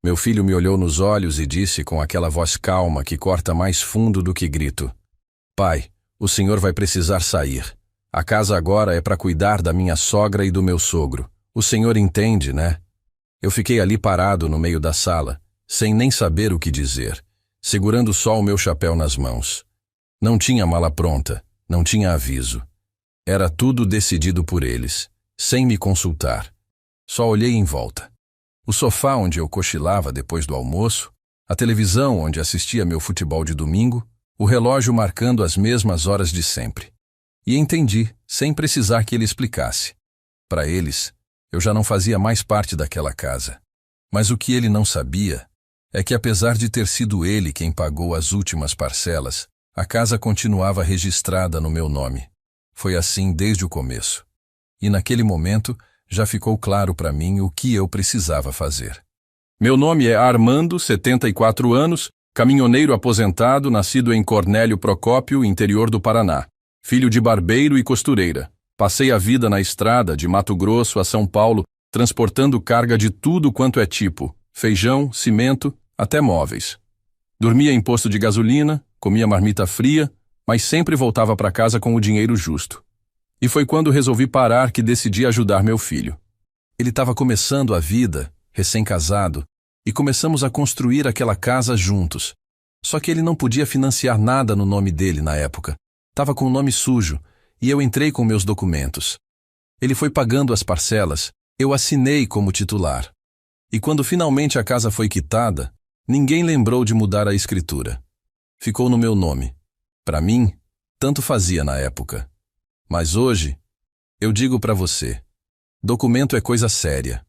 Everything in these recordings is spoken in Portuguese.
Meu filho me olhou nos olhos e disse com aquela voz calma que corta mais fundo do que grito: Pai, o senhor vai precisar sair. A casa agora é para cuidar da minha sogra e do meu sogro. O senhor entende, né? Eu fiquei ali parado no meio da sala, sem nem saber o que dizer, segurando só o meu chapéu nas mãos. Não tinha mala pronta, não tinha aviso. Era tudo decidido por eles, sem me consultar. Só olhei em volta. O sofá onde eu cochilava depois do almoço, a televisão onde assistia meu futebol de domingo, o relógio marcando as mesmas horas de sempre. E entendi, sem precisar que ele explicasse. Para eles, eu já não fazia mais parte daquela casa. Mas o que ele não sabia é que, apesar de ter sido ele quem pagou as últimas parcelas, a casa continuava registrada no meu nome. Foi assim desde o começo. E naquele momento, já ficou claro para mim o que eu precisava fazer. Meu nome é Armando, 74 anos, caminhoneiro aposentado, nascido em Cornélio Procópio, interior do Paraná. Filho de barbeiro e costureira. Passei a vida na estrada de Mato Grosso a São Paulo, transportando carga de tudo quanto é tipo, feijão, cimento, até móveis. Dormia em posto de gasolina, comia marmita fria, mas sempre voltava para casa com o dinheiro justo. E foi quando resolvi parar que decidi ajudar meu filho. Ele estava começando a vida, recém-casado, e começamos a construir aquela casa juntos. Só que ele não podia financiar nada no nome dele na época. Estava com o nome sujo, e eu entrei com meus documentos. Ele foi pagando as parcelas, eu assinei como titular. E quando finalmente a casa foi quitada, ninguém lembrou de mudar a escritura. Ficou no meu nome. Para mim, tanto fazia na época. Mas hoje, eu digo para você, documento é coisa séria.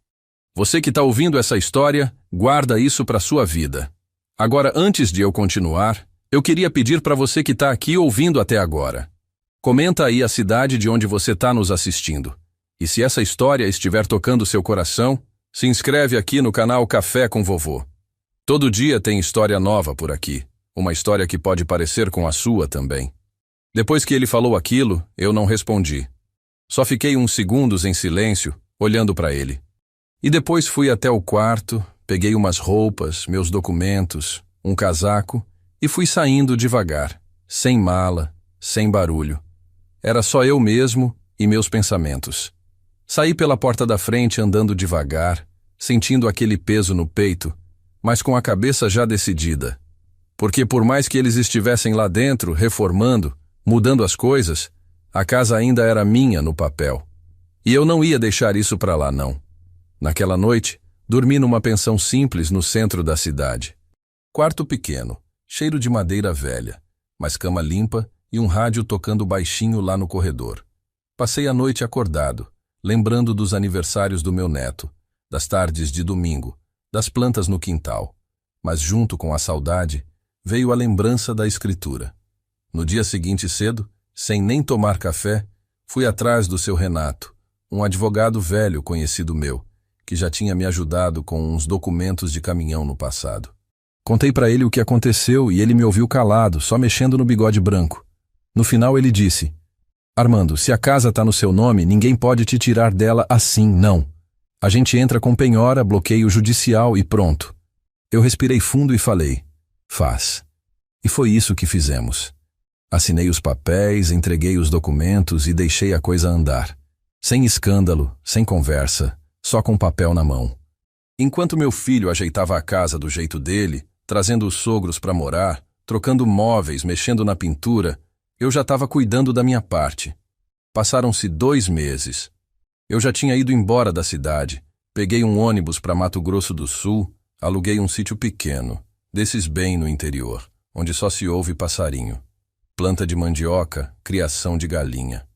Você que está ouvindo essa história, guarda isso para sua vida. Agora, antes de eu continuar, eu queria pedir para você que está aqui ouvindo até agora. Comenta aí a cidade de onde você está nos assistindo. E se essa história estiver tocando seu coração, se inscreve aqui no canal Café com Vovô. Todo dia tem história nova por aqui. Uma história que pode parecer com a sua também. Depois que ele falou aquilo, eu não respondi. Só fiquei uns segundos em silêncio, olhando para ele. E depois fui até o quarto, peguei umas roupas, meus documentos, um casaco e fui saindo devagar, sem mala, sem barulho. Era só eu mesmo e meus pensamentos. Saí pela porta da frente andando devagar, sentindo aquele peso no peito, mas com a cabeça já decidida. Porque por mais que eles estivessem lá dentro, reformando, mudando as coisas, a casa ainda era minha no papel. E eu não ia deixar isso para lá, não. Naquela noite, dormi numa pensão simples no centro da cidade. Quarto pequeno, cheiro de madeira velha, mas cama limpa e um rádio tocando baixinho lá no corredor. Passei a noite acordado, lembrando dos aniversários do meu neto, das tardes de domingo, das plantas no quintal. Mas junto com a saudade, veio a lembrança da escritura. No dia seguinte cedo, sem nem tomar café, fui atrás do seu Renato, um advogado velho conhecido meu, que já tinha me ajudado com uns documentos de caminhão no passado. Contei para ele o que aconteceu e ele me ouviu calado, só mexendo no bigode branco. No final ele disse: Armando, se a casa está no seu nome, ninguém pode te tirar dela assim, não. A gente entra com penhora, bloqueio judicial e pronto. Eu respirei fundo e falei: faz. E foi isso que fizemos. Assinei os papéis, entreguei os documentos e deixei a coisa andar. Sem escândalo, sem conversa, só com papel na mão. Enquanto meu filho ajeitava a casa do jeito dele, trazendo os sogros para morar, trocando móveis, mexendo na pintura, eu já estava cuidando da minha parte. Passaram-se 2 meses. Eu já tinha ido embora da cidade, peguei um ônibus para Mato Grosso do Sul, aluguei um sítio pequeno, desses bem no interior, onde só se ouve passarinho. Planta de mandioca, criação de galinha.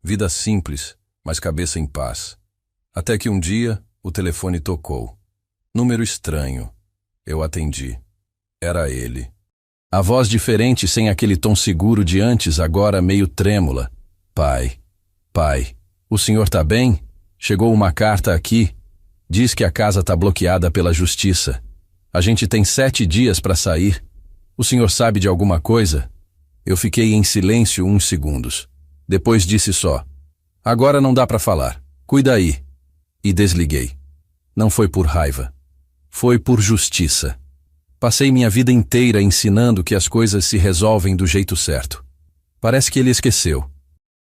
Vida simples, mas cabeça em paz. Até que um dia, o telefone tocou. Número estranho. Eu atendi. Era ele. A voz diferente, sem aquele tom seguro de antes, agora meio trêmula. Pai, o senhor tá bem? Chegou uma carta aqui. Diz que a casa tá bloqueada pela justiça. A gente tem 7 dias para sair. O senhor sabe de alguma coisa? Eu fiquei em silêncio uns segundos. Depois disse só: agora não dá para falar. Cuida aí. E desliguei. Não foi por raiva. Foi por justiça. Passei minha vida inteira ensinando que as coisas se resolvem do jeito certo. Parece que ele esqueceu.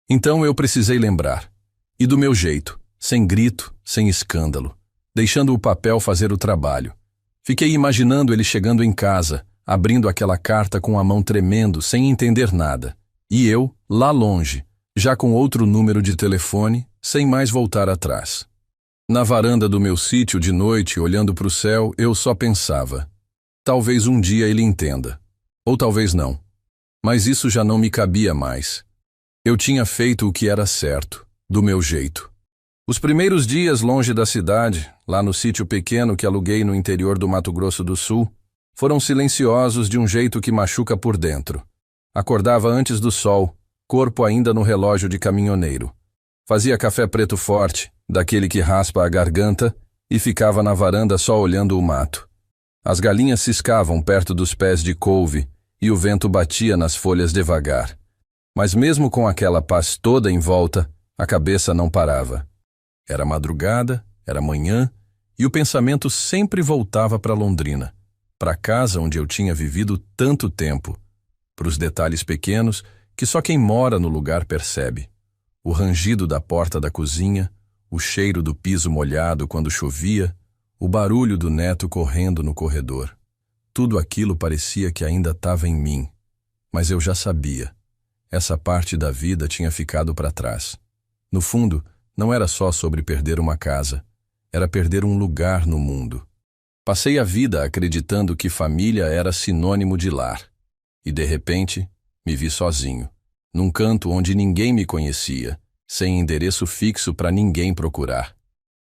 Então eu precisei lembrar. E do meu jeito, sem grito, sem escândalo, deixando o papel fazer o trabalho. Fiquei imaginando ele chegando em casa, abrindo aquela carta com a mão tremendo, sem entender nada. E eu, lá longe, já com outro número de telefone, sem mais voltar atrás. Na varanda do meu sítio de noite, olhando para o céu, eu só pensava: talvez um dia ele entenda. Ou talvez não. Mas isso já não me cabia mais. Eu tinha feito o que era certo, do meu jeito. Os primeiros dias longe da cidade, lá no sítio pequeno que aluguei no interior do Mato Grosso do Sul, foram silenciosos de um jeito que machuca por dentro. Acordava antes do sol, corpo ainda no relógio de caminhoneiro. Fazia café preto forte, daquele que raspa a garganta, e ficava na varanda só olhando o mato. As galinhas ciscavam perto dos pés de couve e o vento batia nas folhas devagar. Mas mesmo com aquela paz toda em volta, a cabeça não parava. Era madrugada, era manhã, e o pensamento sempre voltava para Londrina, para a casa onde eu tinha vivido tanto tempo, para os detalhes pequenos que só quem mora no lugar percebe. O rangido da porta da cozinha, o cheiro do piso molhado quando chovia, o barulho do neto correndo no corredor. Tudo aquilo parecia que ainda estava em mim, mas eu já sabia. Essa parte da vida tinha ficado para trás. No fundo, não era só sobre perder uma casa, era perder um lugar no mundo. Passei a vida acreditando que família era sinônimo de lar. E de repente, me vi sozinho, num canto onde ninguém me conhecia, sem endereço fixo para ninguém procurar.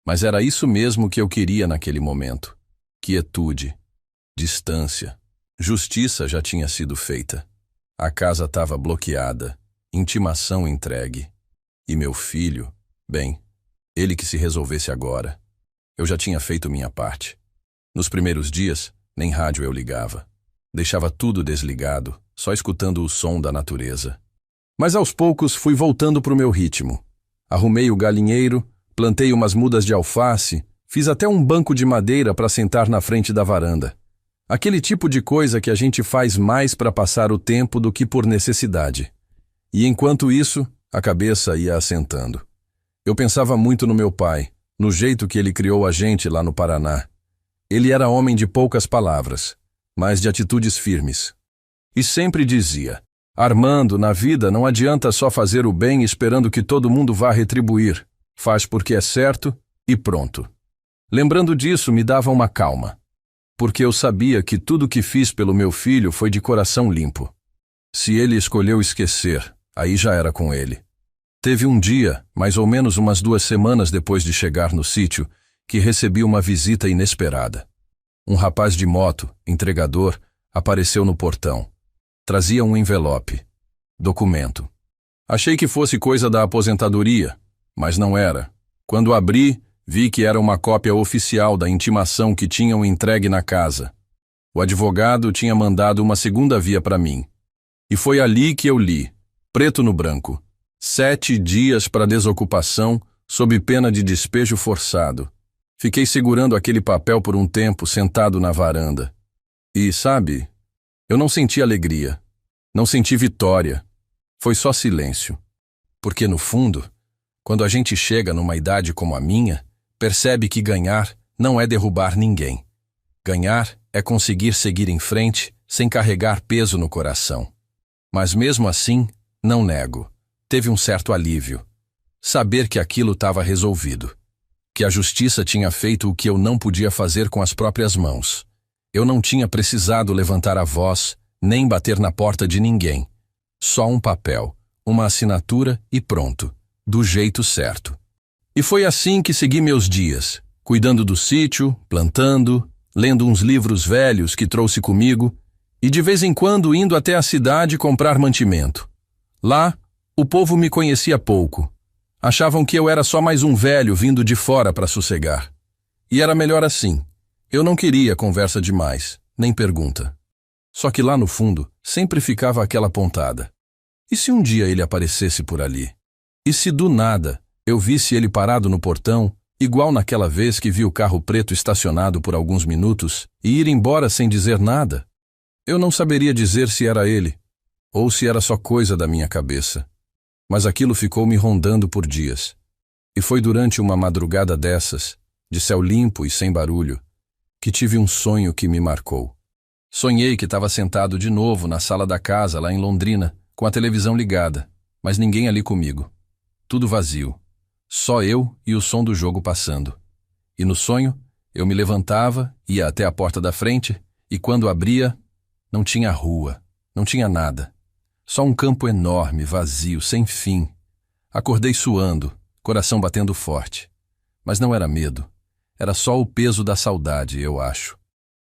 Mas era isso mesmo que eu queria naquele momento. Quietude, distância. Justiça já tinha sido feita. A casa estava bloqueada, intimação entregue. E meu filho, bem, ele que se resolvesse agora. Eu já tinha feito minha parte. Nos primeiros dias, nem rádio eu ligava. Deixava tudo desligado, só escutando o som da natureza. Mas aos poucos fui voltando para o meu ritmo. Arrumei o galinheiro, plantei umas mudas de alface, fiz até um banco de madeira para sentar na frente da varanda. Aquele tipo de coisa que a gente faz mais para passar o tempo do que por necessidade. E enquanto isso, a cabeça ia assentando. Eu pensava muito no meu pai, no jeito que ele criou a gente lá no Paraná. Ele era homem de poucas palavras, mas de atitudes firmes. E sempre dizia: Armando, na vida não adianta só fazer o bem esperando que todo mundo vá retribuir. Faz porque é certo e pronto. Lembrando disso, me dava uma calma. Porque eu sabia que tudo que fiz pelo meu filho foi de coração limpo. Se ele escolheu esquecer, aí já era com ele. Teve um dia, mais ou menos umas 2 semanas depois de chegar no sítio, que recebi uma visita inesperada. Um rapaz de moto, entregador, apareceu no portão. Trazia um envelope. Documento. Achei que fosse coisa da aposentadoria, mas não era. Quando abri, vi que era uma cópia oficial da intimação que tinham entregue na casa. O advogado tinha mandado uma segunda via para mim. E foi ali que eu li, preto no branco: 7 dias para desocupação, sob pena de despejo forçado. Fiquei segurando aquele papel por um tempo, sentado na varanda. E, sabe, eu não senti alegria, não senti vitória. Foi só silêncio. Porque, no fundo, quando a gente chega numa idade como a minha, percebe que ganhar não é derrubar ninguém. Ganhar é conseguir seguir em frente sem carregar peso no coração. Mas mesmo assim, não nego, teve um certo alívio. Saber que aquilo estava resolvido. Que a justiça tinha feito o que eu não podia fazer com as próprias mãos. Eu não tinha precisado levantar a voz, nem bater na porta de ninguém. Só um papel, uma assinatura e pronto, do jeito certo. E foi assim que segui meus dias, cuidando do sítio, plantando, lendo uns livros velhos que trouxe comigo e de vez em quando indo até a cidade comprar mantimento. Lá, o povo me conhecia pouco. Achavam que eu era só mais um velho vindo de fora para sossegar. E era melhor assim. Eu não queria conversa demais, nem pergunta. Só que lá no fundo, sempre ficava aquela pontada. E se um dia ele aparecesse por ali? E se do nada eu visse ele parado no portão Igual naquela vez que vi o carro preto estacionado por alguns minutos e ir embora sem dizer nada. Eu não saberia dizer se era ele, ou se era só coisa da minha cabeça. Mas aquilo ficou me rondando por dias. E foi durante uma madrugada dessas, de céu limpo e sem barulho, que tive um sonho que me marcou. Sonhei que estava sentado de novo na sala da casa lá em Londrina, com a televisão ligada, mas ninguém ali comigo. Tudo vazio. Só eu e o som do jogo passando. E no sonho, eu me levantava, ia até a porta da frente, e quando abria, não tinha rua, não tinha nada. Só um campo enorme, vazio, sem fim. Acordei suando, coração batendo forte. Mas não era medo. Era só o peso da saudade, eu acho.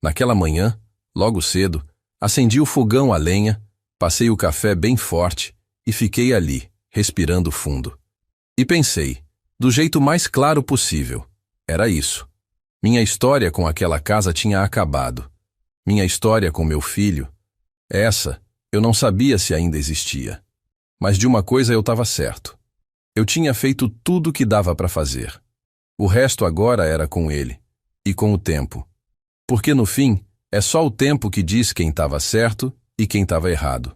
Naquela manhã, logo cedo, acendi o fogão a lenha, passei o café bem forte e fiquei ali, respirando fundo. E pensei, do jeito mais claro possível, era isso. Minha história com aquela casa tinha acabado. Minha história com meu filho, essa, eu não sabia se ainda existia. Mas de uma coisa eu estava certo. Eu tinha feito tudo o que dava para fazer. O resto agora era com ele, e com o tempo. Porque no fim, é só o tempo que diz quem estava certo e quem estava errado.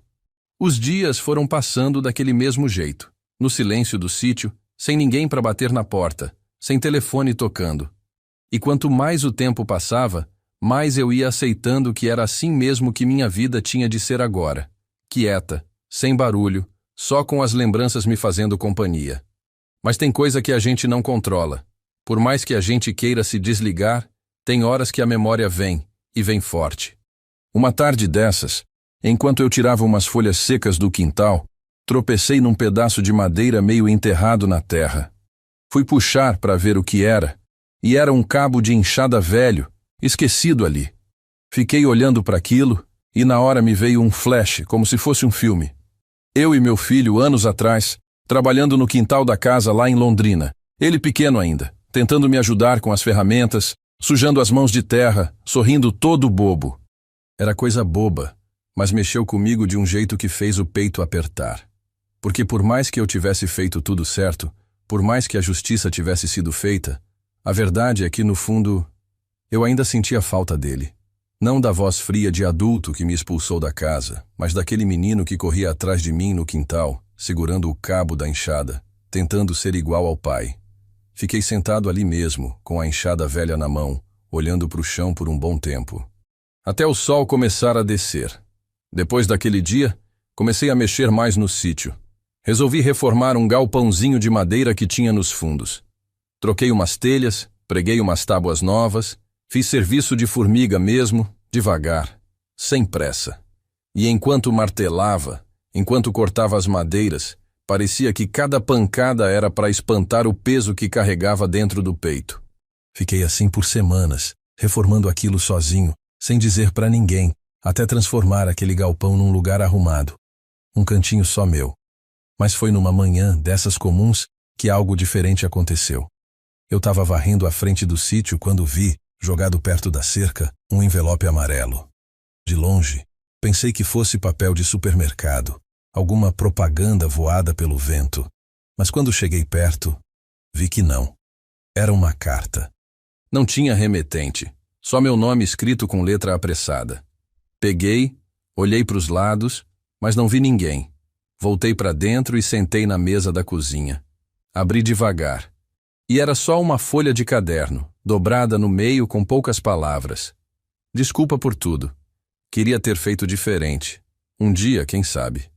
Os dias foram passando daquele mesmo jeito, no silêncio do sítio, sem ninguém para bater na porta, sem telefone tocando. E quanto mais o tempo passava, mais eu ia aceitando que era assim mesmo que minha vida tinha de ser agora. Quieta, sem barulho, só com as lembranças me fazendo companhia. Mas tem coisa que a gente não controla. Por mais que a gente queira se desligar, tem horas que a memória vem, e vem forte. Uma tarde dessas, enquanto eu tirava umas folhas secas do quintal, tropecei num pedaço de madeira meio enterrado na terra. Fui puxar para ver o que era, e era um cabo de enxada velho, esquecido ali. Fiquei olhando para aquilo, e na hora me veio um flash, como se fosse um filme. Eu e meu filho, anos atrás, trabalhando no quintal da casa lá em Londrina, ele pequeno ainda, tentando me ajudar com as ferramentas, sujando as mãos de terra, sorrindo todo bobo. Era coisa boba, mas mexeu comigo de um jeito que fez o peito apertar. Porque por mais que eu tivesse feito tudo certo, por mais que a justiça tivesse sido feita, a verdade é que, no fundo, eu ainda sentia falta dele. Não da voz fria de adulto que me expulsou da casa, mas daquele menino que corria atrás de mim no quintal, segurando o cabo da enxada, tentando ser igual ao pai. Fiquei sentado ali mesmo, com a enxada velha na mão, olhando para o chão por um bom tempo. Até o sol começar a descer. Depois daquele dia, comecei a mexer mais no sítio. Resolvi reformar um galpãozinho de madeira que tinha nos fundos. Troquei umas telhas, preguei umas tábuas novas, fiz serviço de formiga mesmo, devagar, sem pressa. E enquanto martelava, enquanto cortava as madeiras, parecia que cada pancada era para espantar o peso que carregava dentro do peito. Fiquei assim por semanas, reformando aquilo sozinho, sem dizer para ninguém, até transformar aquele galpão num lugar arrumado. Um cantinho só meu. Mas foi numa manhã dessas comuns que algo diferente aconteceu. Eu estava varrendo a frente do sítio quando vi, jogado perto da cerca, um envelope amarelo. De longe, pensei que fosse papel de supermercado, alguma propaganda voada pelo vento. Mas quando cheguei perto, vi que não. Era uma carta. Não tinha remetente, só meu nome escrito com letra apressada. Peguei, olhei para os lados, mas não vi ninguém. Voltei para dentro e sentei na mesa da cozinha. Abri devagar. E era só uma folha de caderno, dobrada no meio com poucas palavras. Desculpa por tudo. Queria ter feito diferente. Um dia, quem sabe.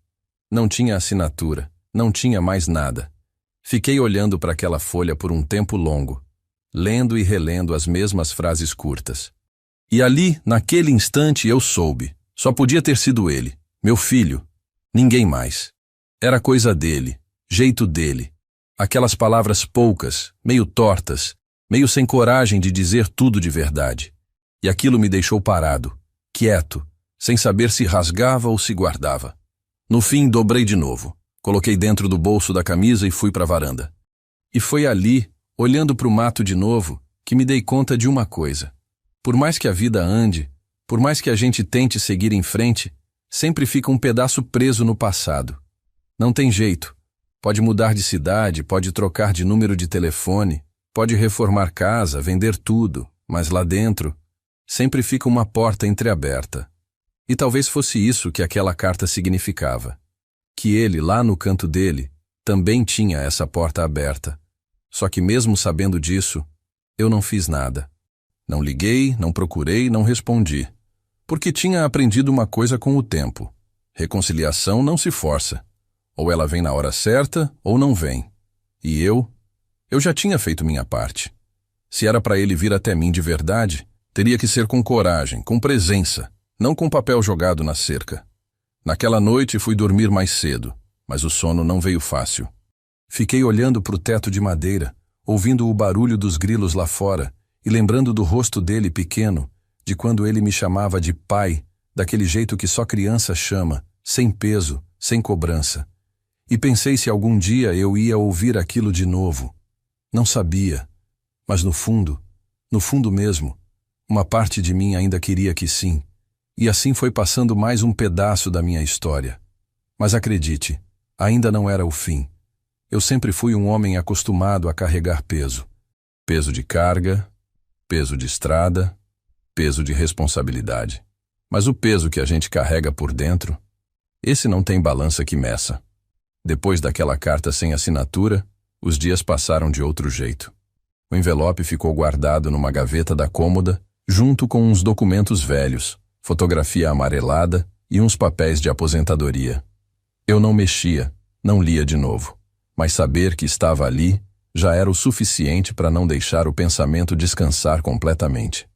Não tinha assinatura, não tinha mais nada. Fiquei olhando para aquela folha por um tempo longo, lendo e relendo as mesmas frases curtas. E ali, naquele instante, eu soube. Só podia ter sido ele, meu filho, ninguém mais. Era coisa dele, jeito dele. Aquelas palavras poucas, meio tortas, meio sem coragem de dizer tudo de verdade. E aquilo me deixou parado, quieto, sem saber se rasgava ou se guardava. No fim, dobrei de novo. Coloquei dentro do bolso da camisa e fui para a varanda. E foi ali, olhando para o mato de novo, que me dei conta de uma coisa. Por mais que a vida ande, por mais que a gente tente seguir em frente, sempre fica um pedaço preso no passado. Não tem jeito. Pode mudar de cidade, pode trocar de número de telefone, Pode reformar casa, vender tudo, mas lá dentro sempre fica uma porta entreaberta. E talvez fosse isso que aquela carta significava. Que ele, lá no canto dele, também tinha essa porta aberta. Só que mesmo sabendo disso, eu não fiz nada. Não liguei, não procurei, não respondi. Porque tinha aprendido uma coisa com o tempo. Reconciliação não se força. Ou ela vem na hora certa, ou não vem. E eu já tinha feito minha parte. Se era para ele vir até mim de verdade, teria que ser com coragem, com presença, não com papel jogado na cerca. Naquela noite fui dormir mais cedo, mas o sono não veio fácil. Fiquei olhando para o teto de madeira, ouvindo o barulho dos grilos lá fora e lembrando do rosto dele pequeno, de quando ele me chamava de pai, daquele jeito que só criança chama, sem peso, sem cobrança. E pensei se algum dia eu ia ouvir aquilo de novo. Não sabia, mas no fundo mesmo, uma parte de mim ainda queria que sim. E assim foi passando mais um pedaço da minha história. Mas acredite, ainda não era o fim. Eu sempre fui um homem acostumado a carregar peso. Peso de carga, peso de estrada, peso de responsabilidade. Mas o peso que a gente carrega por dentro, esse não tem balança que meça. Depois daquela carta sem assinatura, os dias passaram de outro jeito. O envelope ficou guardado numa gaveta da cômoda, junto com uns documentos velhos, fotografia amarelada e uns papéis de aposentadoria. Eu não mexia, não lia de novo, mas saber que estava ali já era o suficiente para não deixar o pensamento descansar completamente.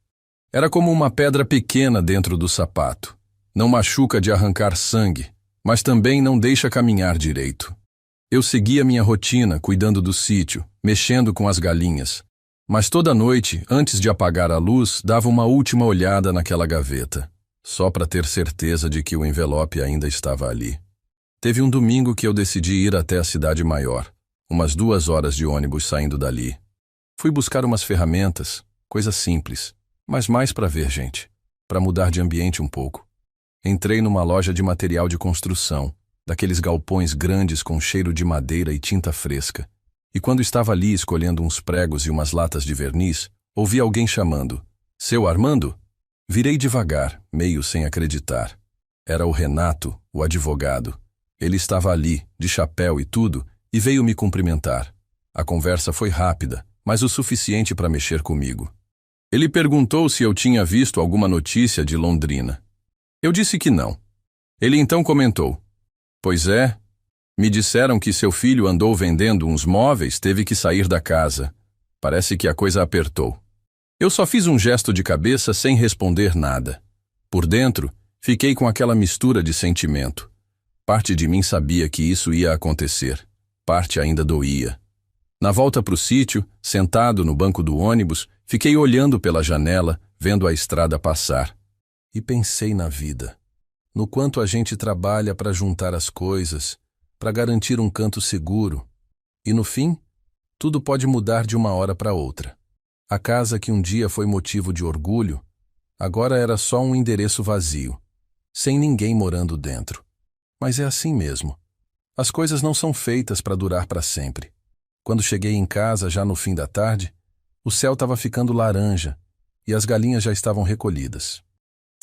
Era como uma pedra pequena dentro do sapato. Não machuca de arrancar sangue, mas também não deixa caminhar direito. Eu seguia minha rotina, cuidando do sítio, mexendo com as galinhas. Mas toda noite, antes de apagar a luz, dava uma última olhada naquela gaveta, só para ter certeza de que o envelope ainda estava ali. Teve um domingo que eu decidi ir até a cidade maior, umas 2 horas de ônibus saindo dali. Fui buscar umas ferramentas, coisas simples, mas mais para ver gente, para mudar de ambiente um pouco. Entrei numa loja de material de construção, daqueles galpões grandes com cheiro de madeira e tinta fresca. E quando estava ali escolhendo uns pregos e umas latas de verniz, ouvi alguém chamando: "Seu Armando?" Virei devagar, meio sem acreditar. Era o Renato, o advogado. Ele estava ali, de chapéu e tudo, e veio me cumprimentar. A conversa foi rápida, mas o suficiente para mexer comigo. Ele perguntou se eu tinha visto alguma notícia de Londrina. Eu disse que não. Ele então comentou: "Pois é, me disseram que seu filho andou vendendo uns móveis, teve que sair da casa. Parece que a coisa apertou." Eu só fiz um gesto de cabeça sem responder nada. Por dentro, fiquei com aquela mistura de sentimento. Parte de mim sabia que isso ia acontecer. Parte ainda doía. Na volta para o sítio, sentado no banco do ônibus, fiquei olhando pela janela, vendo a estrada passar. E pensei na vida. No quanto a gente trabalha para juntar as coisas, para garantir um canto seguro. E no fim, tudo pode mudar de uma hora para outra. A casa que um dia foi motivo de orgulho, agora era só um endereço vazio, sem ninguém morando dentro. Mas é assim mesmo. As coisas não são feitas para durar para sempre. Quando cheguei em casa, já no fim da tarde, o céu estava ficando laranja e as galinhas já estavam recolhidas.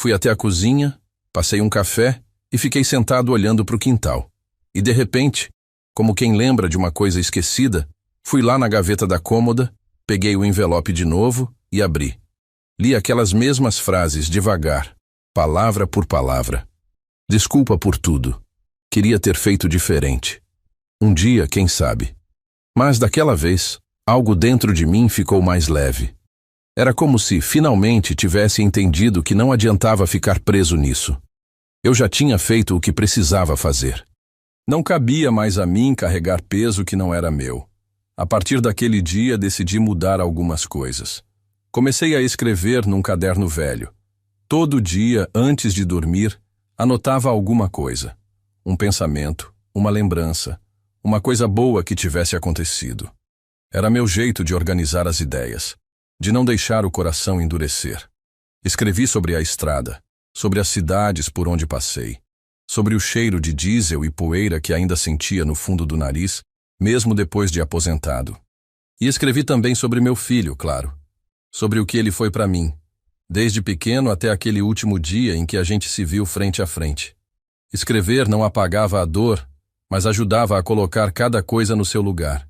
Fui até a cozinha, passei um café e fiquei sentado olhando para o quintal. E de repente, como quem lembra de uma coisa esquecida, fui lá na gaveta da cômoda, peguei o envelope de novo e abri. Li aquelas mesmas frases devagar, palavra por palavra. Desculpa por tudo. Queria ter feito diferente. Um dia, quem sabe. Mas daquela vez, algo dentro de mim ficou mais leve. Era como se, finalmente, tivesse entendido que não adiantava ficar preso nisso. Eu já tinha feito o que precisava fazer. Não cabia mais a mim carregar peso que não era meu. A partir daquele dia, decidi mudar algumas coisas. Comecei a escrever num caderno velho. Todo dia, antes de dormir, anotava alguma coisa. Um pensamento, uma lembrança, uma coisa boa que tivesse acontecido. Era meu jeito de organizar as ideias, de não deixar o coração endurecer. Escrevi sobre a estrada, sobre as cidades por onde passei, sobre o cheiro de diesel e poeira que ainda sentia no fundo do nariz, mesmo depois de aposentado. E escrevi também sobre meu filho, claro. Sobre o que ele foi para mim, desde pequeno até aquele último dia em que a gente se viu frente a frente. Escrever não apagava a dor, mas ajudava a colocar cada coisa no seu lugar.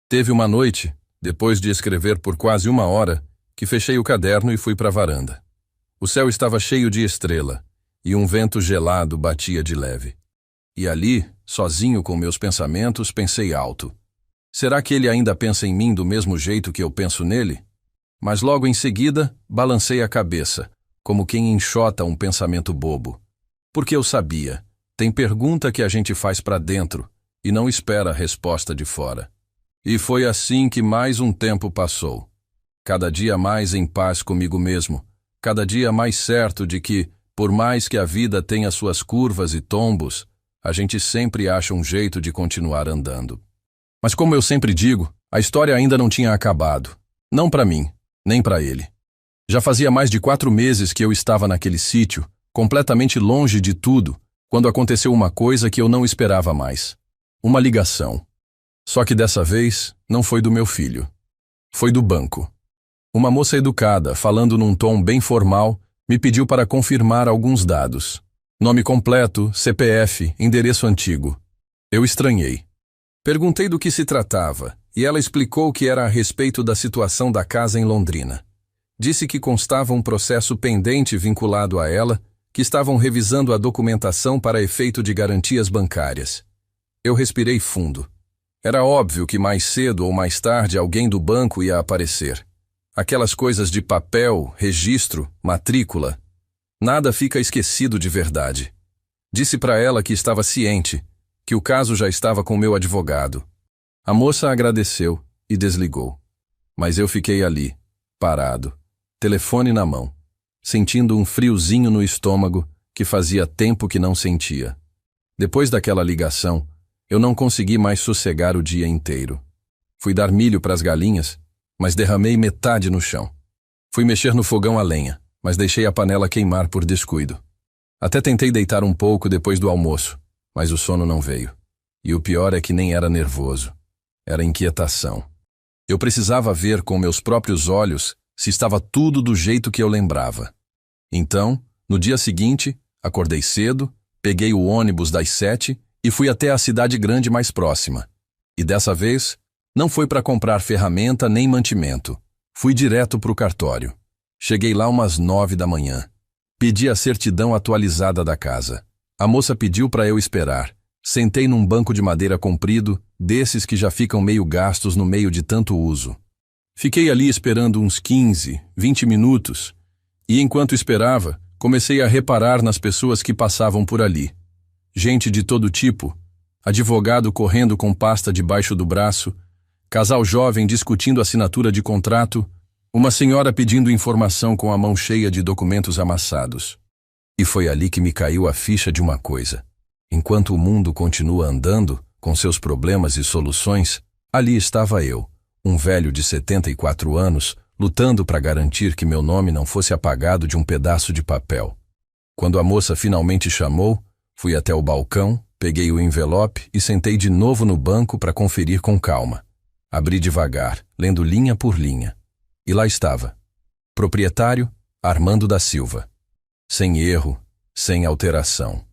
Teve uma noite, depois de escrever por quase 1 hora, que fechei o caderno e fui para a varanda. O céu estava cheio de estrela, e um vento gelado batia de leve. E ali, sozinho com meus pensamentos, pensei alto. Será que ele ainda pensa em mim do mesmo jeito que eu penso nele? Mas logo em seguida, balancei a cabeça, como quem enxota um pensamento bobo. Porque eu sabia, tem pergunta que a gente faz para dentro e não espera a resposta de fora. E foi assim que mais um tempo passou. Cada dia mais em paz comigo mesmo, cada dia mais certo de que, por mais que a vida tenha suas curvas e tombos, a gente sempre acha um jeito de continuar andando. Mas como eu sempre digo, a história ainda não tinha acabado. Não para mim, nem para ele. Já fazia mais de 4 meses que eu estava naquele sítio, completamente longe de tudo, quando aconteceu uma coisa que eu não esperava mais. Uma ligação. Só que dessa vez, não foi do meu filho. Foi do banco. Uma moça educada, falando num tom bem formal, me pediu para confirmar alguns dados. Nome completo, CPF, endereço antigo. Eu estranhei. Perguntei do que se tratava, e ela explicou que era a respeito da situação da casa em Londrina. Disse que constava um processo pendente vinculado a ela, que estavam revisando a documentação para efeito de garantias bancárias. Eu respirei fundo. Era óbvio que mais cedo ou mais tarde alguém do banco ia aparecer. Aquelas coisas de papel, registro, matrícula. Nada fica esquecido de verdade. Disse para ela que estava ciente, que o caso já estava com meu advogado. A moça agradeceu e desligou. Mas eu fiquei ali, parado, telefone na mão, sentindo um friozinho no estômago que fazia tempo que não sentia. Depois daquela ligação, eu não consegui mais sossegar o dia inteiro. Fui dar milho para as galinhas, mas derramei metade no chão. Fui mexer no fogão a lenha, mas deixei a panela queimar por descuido. Até tentei deitar um pouco depois do almoço, mas o sono não veio. E o pior é que nem era nervoso. Era inquietação. Eu precisava ver com meus próprios olhos se estava tudo do jeito que eu lembrava. Então, no dia seguinte, acordei cedo, peguei o ônibus das 7 e fui até a cidade grande mais próxima. E dessa vez, não foi para comprar ferramenta nem mantimento. Fui direto para o cartório. Cheguei lá umas 9 da manhã. Pedi a certidão atualizada da casa. A moça pediu para eu esperar. Sentei num banco de madeira comprido, desses que já ficam meio gastos no meio de tanto uso. Fiquei ali esperando uns 15, 20 minutos, e enquanto esperava, comecei a reparar nas pessoas que passavam por ali. Gente de todo tipo, advogado correndo com pasta debaixo do braço, casal jovem discutindo assinatura de contrato, uma senhora pedindo informação com a mão cheia de documentos amassados. E foi ali que me caiu a ficha de uma coisa. Enquanto o mundo continua andando, com seus problemas e soluções, ali estava eu, um velho de 74 anos, lutando para garantir que meu nome não fosse apagado de um pedaço de papel. Quando a moça finalmente chamou, fui até o balcão, peguei o envelope e sentei de novo no banco para conferir com calma. Abri devagar, lendo linha por linha. E lá estava. Proprietário, Armando da Silva. Sem erro, sem alteração.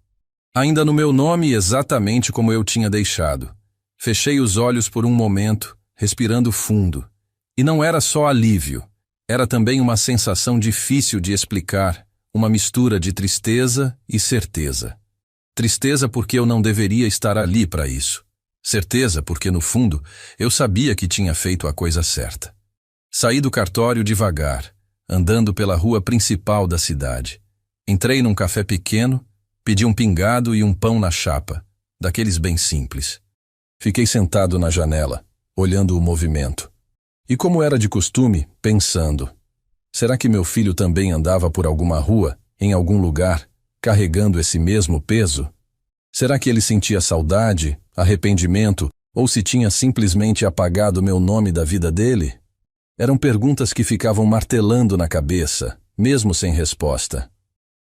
Ainda no meu nome exatamente como eu tinha deixado. Fechei os olhos por um momento, respirando fundo. E não era só alívio, era também uma sensação difícil de explicar, uma mistura de tristeza e certeza. Tristeza porque eu não deveria estar ali para isso. Certeza porque, no fundo, eu sabia que tinha feito a coisa certa. Saí do cartório devagar, andando pela rua principal da cidade. Entrei num café pequeno, pedi um pingado e um pão na chapa, daqueles bem simples. Fiquei sentado na janela, olhando o movimento. E como era de costume, pensando, será que meu filho também andava por alguma rua, em algum lugar, carregando esse mesmo peso? Será que ele sentia saudade, arrependimento, ou se tinha simplesmente apagado meu nome da vida dele? Eram perguntas que ficavam martelando na cabeça, mesmo sem resposta.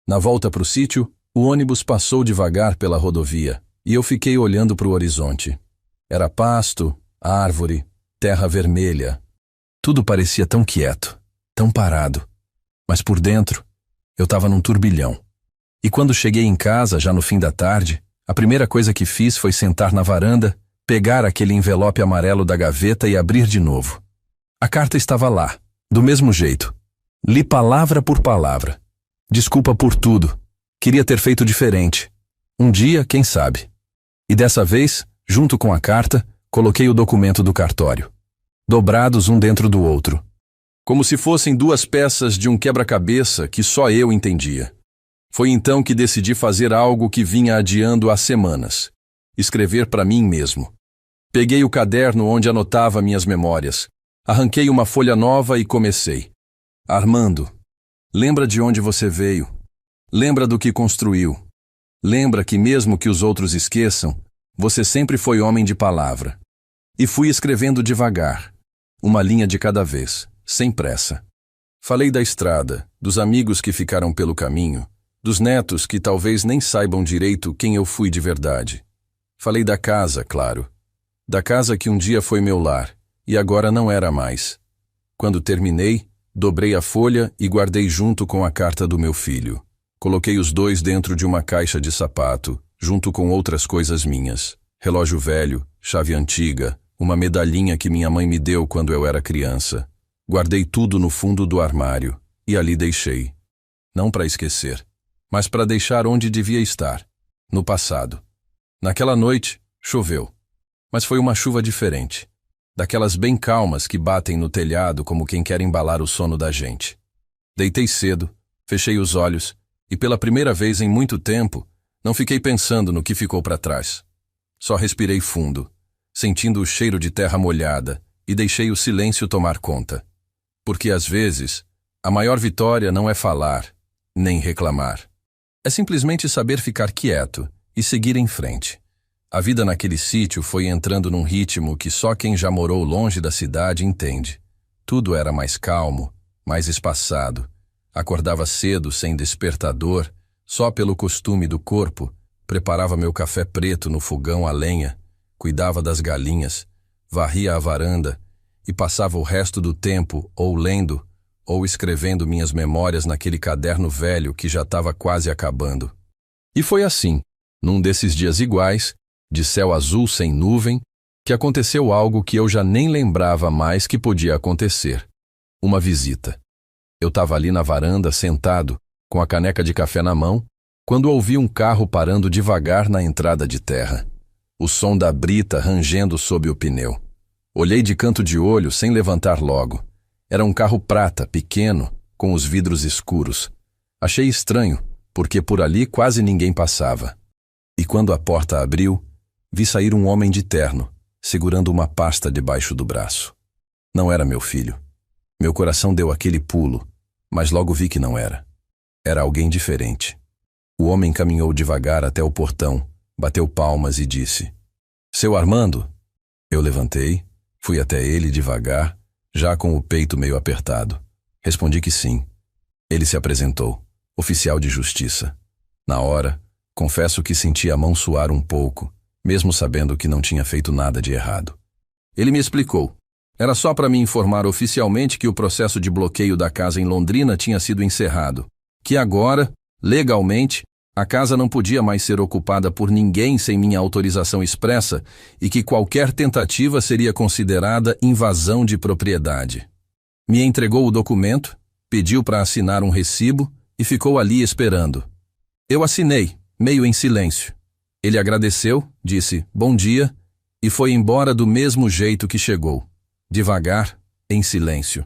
Na volta para o sítio, o ônibus passou devagar pela rodovia, e eu fiquei olhando para o horizonte. Era pasto, árvore, terra vermelha. Tudo parecia tão quieto, tão parado. Mas por dentro, eu estava num turbilhão. E quando cheguei em casa, já no fim da tarde, a primeira coisa que fiz foi sentar na varanda, pegar aquele envelope amarelo da gaveta e abrir de novo. A carta estava lá, do mesmo jeito. Li palavra por palavra. Desculpa por tudo. Queria ter feito diferente. Um dia, quem sabe. E dessa vez, junto com a carta, coloquei o documento do cartório. Dobrados um dentro do outro. Como se fossem duas peças de um quebra-cabeça que só eu entendia. Foi então que decidi fazer algo que vinha adiando há semanas. Escrever para mim mesmo. Peguei o caderno onde anotava minhas memórias. Arranquei uma folha nova e comecei. Armando, lembra de onde você veio. Lembra do que construiu. Lembra que mesmo que os outros esqueçam, você sempre foi homem de palavra. E fui escrevendo devagar, uma linha de cada vez, sem pressa. Falei da estrada, dos amigos que ficaram pelo caminho, dos netos que talvez nem saibam direito quem eu fui de verdade. Falei da casa, claro. Da casa que um dia foi meu lar, e agora não era mais. Quando terminei, dobrei a folha e guardei junto com a carta do meu filho. Coloquei os dois dentro de uma caixa de sapato, junto com outras coisas minhas. Relógio velho, chave antiga, uma medalhinha que minha mãe me deu quando eu era criança. Guardei tudo no fundo do armário, e ali deixei. Não para esquecer, mas para deixar onde devia estar, no passado. Naquela noite, choveu. Mas foi uma chuva diferente. Daquelas bem calmas que batem no telhado como quem quer embalar o sono da gente. Deitei cedo, fechei os olhos, e pela primeira vez em muito tempo, não fiquei pensando no que ficou para trás. Só respirei fundo, sentindo o cheiro de terra molhada, e deixei o silêncio tomar conta. Porque às vezes, a maior vitória não é falar, nem reclamar. É simplesmente saber ficar quieto e seguir em frente. A vida naquele sítio foi entrando num ritmo que só quem já morou longe da cidade entende. Tudo era mais calmo, mais espaçado. Acordava cedo, sem despertador, só pelo costume do corpo, preparava meu café preto no fogão a lenha, cuidava das galinhas, varria a varanda e passava o resto do tempo ou lendo ou escrevendo minhas memórias naquele caderno velho que já estava quase acabando. E foi assim, num desses dias iguais, de céu azul sem nuvem, que aconteceu algo que eu já nem lembrava mais que podia acontecer. Uma visita. Eu estava ali na varanda, sentado, com a caneca de café na mão, quando ouvi um carro parando devagar na entrada de terra. O som da brita rangendo sob o pneu. Olhei de canto de olho sem levantar logo. Era um carro prata, pequeno, com os vidros escuros. Achei estranho, porque por ali quase ninguém passava. E quando a porta abriu, vi sair um homem de terno, segurando uma pasta debaixo do braço. Não era meu filho. Meu coração deu aquele pulo, mas logo vi que não era. Era alguém diferente. O homem caminhou devagar até o portão, bateu palmas e disse: "Seu Armando?" Eu levantei, fui até ele devagar, já com o peito meio apertado. Respondi que sim. Ele se apresentou, oficial de justiça. Na hora, confesso que senti a mão suar um pouco, mesmo sabendo que não tinha feito nada de errado. Ele me explicou. Era só para me informar oficialmente que o processo de bloqueio da casa em Londrina tinha sido encerrado, que agora, legalmente, a casa não podia mais ser ocupada por ninguém sem minha autorização expressa e que qualquer tentativa seria considerada invasão de propriedade. Me entregou o documento, pediu para assinar um recibo e ficou ali esperando. Eu assinei, meio em silêncio. Ele agradeceu, disse "bom dia" e foi embora do mesmo jeito que chegou. Devagar, em silêncio.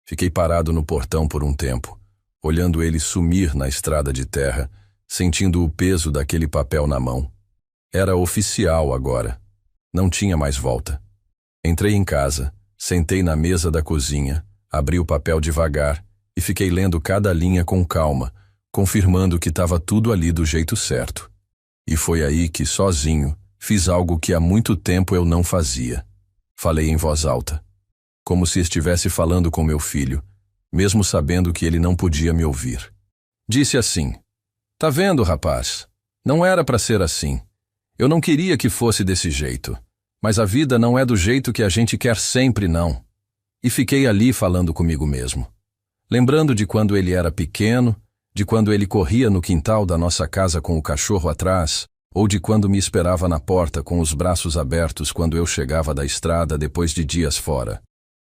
Fiquei parado no portão por um tempo, olhando ele sumir na estrada de terra, sentindo o peso daquele papel na mão. Era oficial agora. Não tinha mais volta. Entrei em casa, sentei na mesa da cozinha, abri o papel devagar e fiquei lendo cada linha com calma, confirmando que estava tudo ali do jeito certo. E foi aí que, sozinho, fiz algo que há muito tempo eu não fazia. Falei em voz alta, como se estivesse falando com meu filho, mesmo sabendo que ele não podia me ouvir. Disse assim: "Tá vendo, rapaz? Não era para ser assim. Eu não queria que fosse desse jeito. Mas a vida não é do jeito que a gente quer sempre, não. E fiquei ali falando comigo mesmo. Lembrando de quando ele era pequeno, de quando ele corria no quintal da nossa casa com o cachorro atrás, ou de quando me esperava na porta com os braços abertos quando eu chegava da estrada depois de dias fora.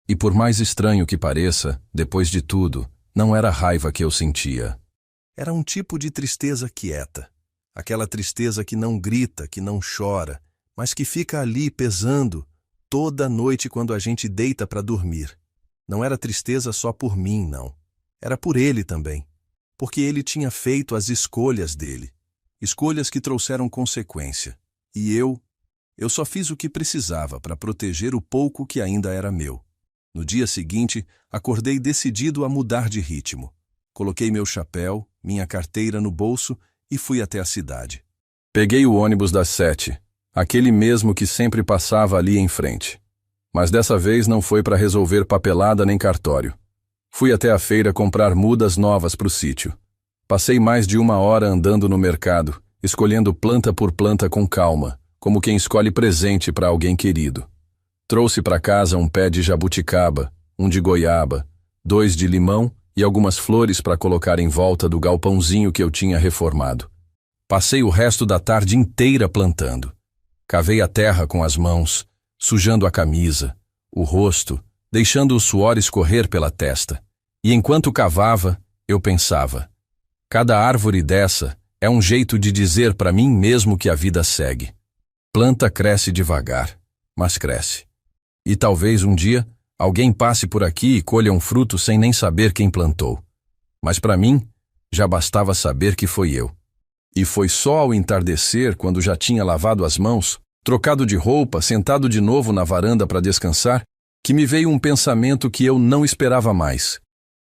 E por mais estranho que pareça, depois de tudo, não era raiva que eu sentia. Era um tipo de tristeza quieta. Aquela tristeza que não grita, que não chora, mas que fica ali pesando toda noite quando a gente deita para dormir. Não era tristeza só por mim, não. Era por ele também. Porque ele tinha feito as escolhas dele. Escolhas que trouxeram consequência. E eu só fiz o que precisava para proteger o pouco que ainda era meu. No dia seguinte, acordei decidido a mudar de ritmo. Coloquei meu chapéu, minha carteira no bolso e fui até a cidade. Peguei o ônibus das 7, aquele mesmo que sempre passava ali em frente. Mas dessa vez não foi para resolver papelada nem cartório. Fui até a feira comprar mudas novas para o sítio. Passei mais de 1 hora andando no mercado, escolhendo planta por planta com calma, como quem escolhe presente para alguém querido. Trouxe para casa um pé de jabuticaba, um de goiaba, 2 de limão e algumas flores para colocar em volta do galpãozinho que eu tinha reformado. Passei o resto da tarde inteira plantando. Cavei a terra com as mãos, sujando a camisa, o rosto, deixando o suor escorrer pela testa. E enquanto cavava, eu pensava: cada árvore dessa é um jeito de dizer para mim mesmo que a vida segue. Planta cresce devagar, mas cresce. E talvez um dia alguém passe por aqui e colha um fruto sem nem saber quem plantou. Mas para mim, já bastava saber que foi eu. E foi só ao entardecer, quando já tinha lavado as mãos, trocado de roupa, sentado de novo na varanda para descansar, que me veio um pensamento que eu não esperava mais.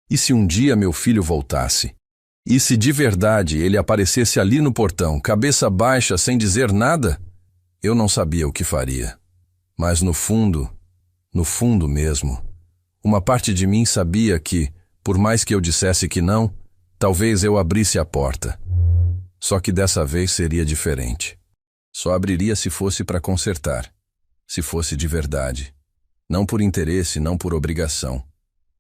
E se um dia meu filho voltasse? E se de verdade ele aparecesse ali no portão, cabeça baixa, sem dizer nada? Eu não sabia o que faria. Mas no fundo mesmo, uma parte de mim sabia que, por mais que eu dissesse que não, talvez eu abrisse a porta. Só que dessa vez seria diferente. Só abriria se fosse para consertar, se fosse de verdade. Não por interesse, não por obrigação.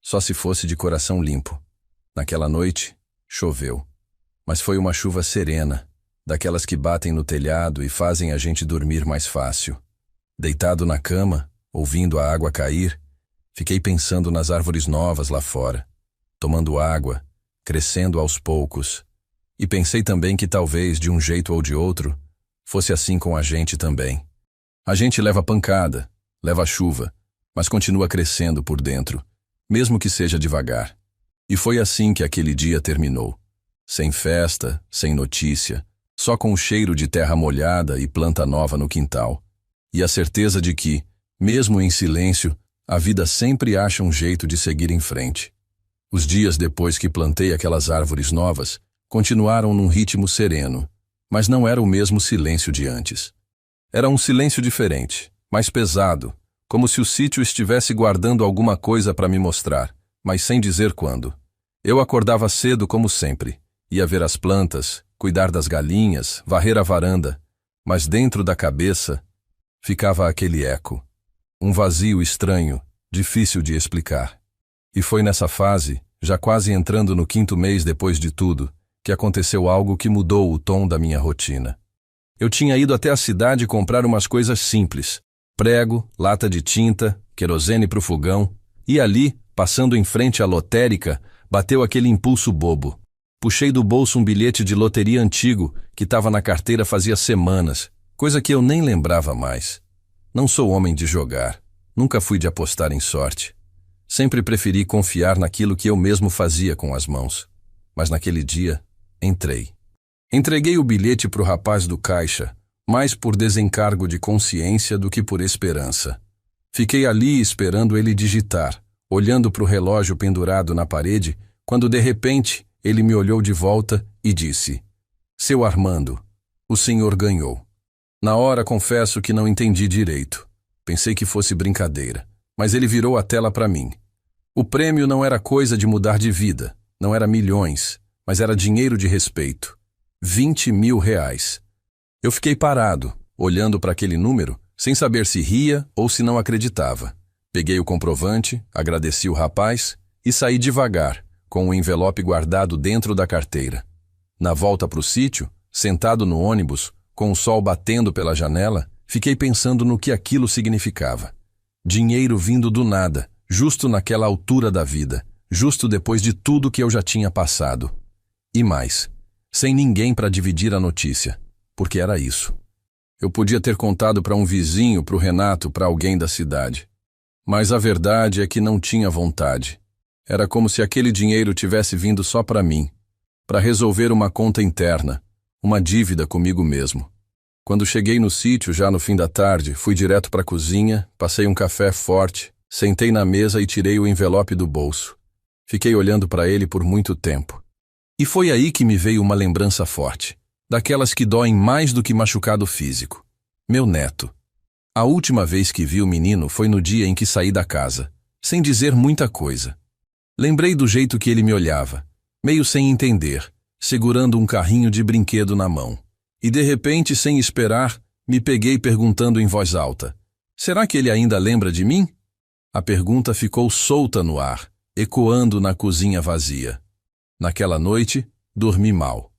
Só se fosse de coração limpo. Naquela noite, choveu. Mas foi uma chuva serena, daquelas que batem no telhado e fazem a gente dormir mais fácil. Deitado na cama, ouvindo a água cair, fiquei pensando nas árvores novas lá fora, tomando água, crescendo aos poucos. E pensei também que talvez, de um jeito ou de outro, fosse assim com a gente também. A gente leva pancada, leva chuva, mas continua crescendo por dentro, mesmo que seja devagar. E foi assim que aquele dia terminou. Sem festa, sem notícia, só com o cheiro de terra molhada e planta nova no quintal. E a certeza de que, mesmo em silêncio, a vida sempre acha um jeito de seguir em frente. Os dias depois que plantei aquelas árvores novas, continuaram num ritmo sereno, mas não era o mesmo silêncio de antes. Era um silêncio diferente, mais pesado, como se o sítio estivesse guardando alguma coisa para me mostrar, mas sem dizer quando. Eu acordava cedo como sempre, ia ver as plantas, cuidar das galinhas, varrer a varanda, mas dentro da cabeça ficava aquele eco, um vazio estranho, difícil de explicar. E foi nessa fase, já quase entrando no 5º mês depois de tudo, que aconteceu algo que mudou o tom da minha rotina. Eu tinha ido até a cidade comprar umas coisas simples, prego, lata de tinta, querosene para o fogão, e ali, passando em frente à lotérica, bateu aquele impulso bobo. Puxei do bolso um bilhete de loteria antigo que estava na carteira fazia semanas, coisa que eu nem lembrava mais. Não sou homem de jogar, nunca fui de apostar em sorte. Sempre preferi confiar naquilo que eu mesmo fazia com as mãos. Mas naquele dia, entrei. Entreguei o bilhete para o rapaz do caixa, mais por desencargo de consciência do que por esperança. Fiquei ali esperando ele digitar, olhando para o relógio pendurado na parede, quando de repente ele me olhou de volta e disse: "Seu Armando, o senhor ganhou." Na hora confesso que não entendi direito. Pensei que fosse brincadeira, mas ele virou a tela para mim. O prêmio não era coisa de mudar de vida, não era milhões, mas era dinheiro de respeito. 20 mil reais. Eu fiquei parado, olhando para aquele número, sem saber se ria ou se não acreditava. Peguei o comprovante, agradeci o rapaz e saí devagar, com o envelope guardado dentro da carteira. Na volta para o sítio, sentado no ônibus, com o sol batendo pela janela, fiquei pensando no que aquilo significava. Dinheiro vindo do nada, justo naquela altura da vida, justo depois de tudo que eu já tinha passado. E mais, sem ninguém para dividir a notícia, porque era isso. Eu podia ter contado para um vizinho, para o Renato, para alguém da cidade. Mas a verdade é que não tinha vontade. Era como se aquele dinheiro tivesse vindo só para mim, para resolver uma conta interna, uma dívida comigo mesmo. Quando cheguei no sítio, já no fim da tarde, fui direto para a cozinha, passei um café forte, sentei na mesa e tirei o envelope do bolso. Fiquei olhando para ele por muito tempo. E foi aí que me veio uma lembrança forte, daquelas que doem mais do que machucado físico. Meu neto. A última vez que vi o menino foi no dia em que saí da casa, sem dizer muita coisa. Lembrei do jeito que ele me olhava, meio sem entender, segurando um carrinho de brinquedo na mão. E de repente, sem esperar, me peguei perguntando em voz alta: será que ele ainda lembra de mim? A pergunta ficou solta no ar, ecoando na cozinha vazia. Naquela noite, dormi mal.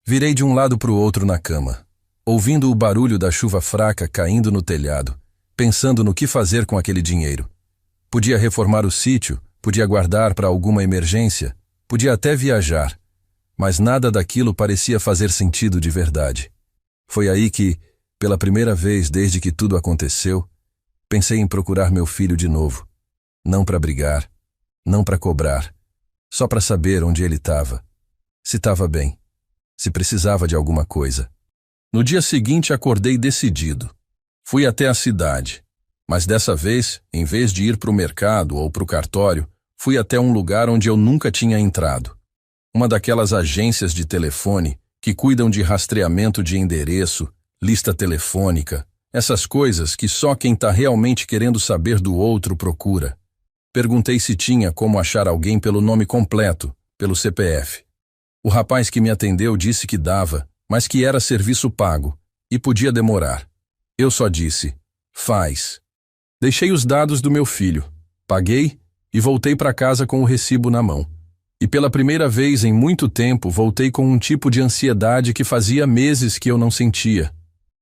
Virei de um lado para o outro na cama, ouvindo o barulho da chuva fraca caindo no telhado, pensando no que fazer com aquele dinheiro. Podia reformar o sítio, podia guardar para alguma emergência, podia até viajar, mas nada daquilo parecia fazer sentido de verdade. Foi aí que, pela primeira vez desde que tudo aconteceu, pensei em procurar meu filho de novo. Não para brigar, não para cobrar, só para saber onde ele estava, se estava bem, se precisava de alguma coisa. No dia seguinte acordei decidido. Fui até a cidade, mas dessa vez, em vez de ir para o mercado ou para o cartório, fui até um lugar onde eu nunca tinha entrado. Uma daquelas agências de telefone que cuidam de rastreamento de endereço, lista telefônica, essas coisas que só quem está realmente querendo saber do outro procura. Perguntei se tinha como achar alguém pelo nome completo, pelo CPF. O rapaz que me atendeu disse que dava, mas que era serviço pago e podia demorar. Eu só disse: faz. Deixei os dados do meu filho, paguei e voltei para casa com o recibo na mão. E pela primeira vez em muito tempo voltei com um tipo de ansiedade que fazia meses que eu não sentia.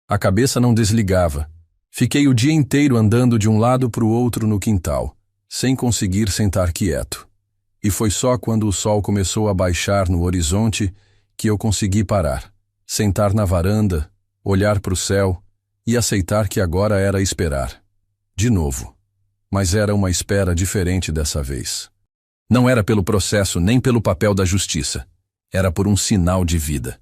A cabeça não desligava. Fiquei o dia inteiro andando de um lado para o outro no quintal, sem conseguir sentar quieto. E foi só quando o sol começou a baixar no horizonte que eu consegui parar, sentar na varanda, olhar para o céu e aceitar que agora era esperar. De novo. Mas era uma espera diferente dessa vez. Não era pelo processo nem pelo papel da justiça. Era por um sinal de vida.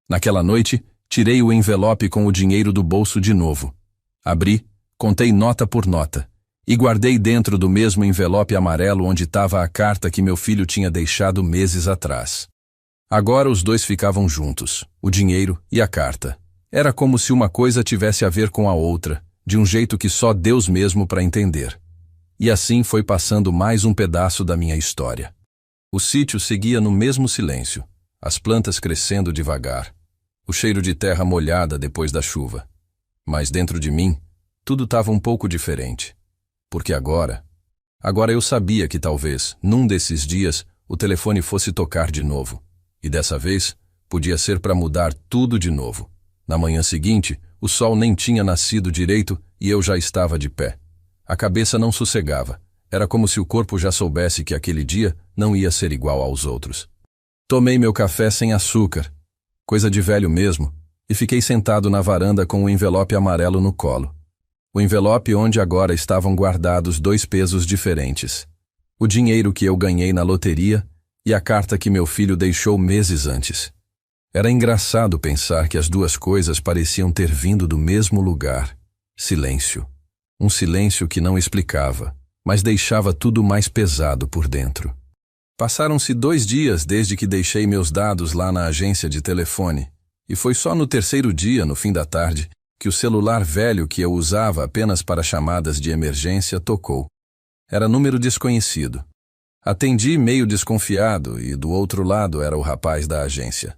Naquela noite, tirei o envelope com o dinheiro do bolso de novo. Abri, contei nota por nota e guardei dentro do mesmo envelope amarelo onde estava a carta que meu filho tinha deixado meses atrás. Agora os dois ficavam juntos, o dinheiro e a carta. Era como se uma coisa tivesse a ver com a outra, de um jeito que só Deus mesmo para entender. E assim foi passando mais um pedaço da minha história. O sítio seguia no mesmo silêncio, as plantas crescendo devagar, o cheiro de terra molhada depois da chuva. Mas dentro de mim, tudo estava um pouco diferente. Porque agora eu sabia que talvez, num desses dias, o telefone fosse tocar de novo. E dessa vez, podia ser para mudar tudo de novo. Na manhã seguinte, o sol nem tinha nascido direito e eu já estava de pé. A cabeça não sossegava. Era como se o corpo já soubesse que aquele dia não ia ser igual aos outros. Tomei meu café sem açúcar, coisa de velho mesmo, e fiquei sentado na varanda com o envelope amarelo no colo. O envelope onde agora estavam guardados 2 pesos diferentes. O dinheiro que eu ganhei na loteria e a carta que meu filho deixou meses antes. Era engraçado pensar que as 2 coisas pareciam ter vindo do mesmo lugar. Silêncio. Um silêncio que não explicava, mas deixava tudo mais pesado por dentro. Passaram-se 2 dias desde que deixei meus dados lá na agência de telefone, e foi só no 3º dia, no fim da tarde, que o celular velho que eu usava apenas para chamadas de emergência tocou. Era número desconhecido. Atendi meio desconfiado e do outro lado era o rapaz da agência.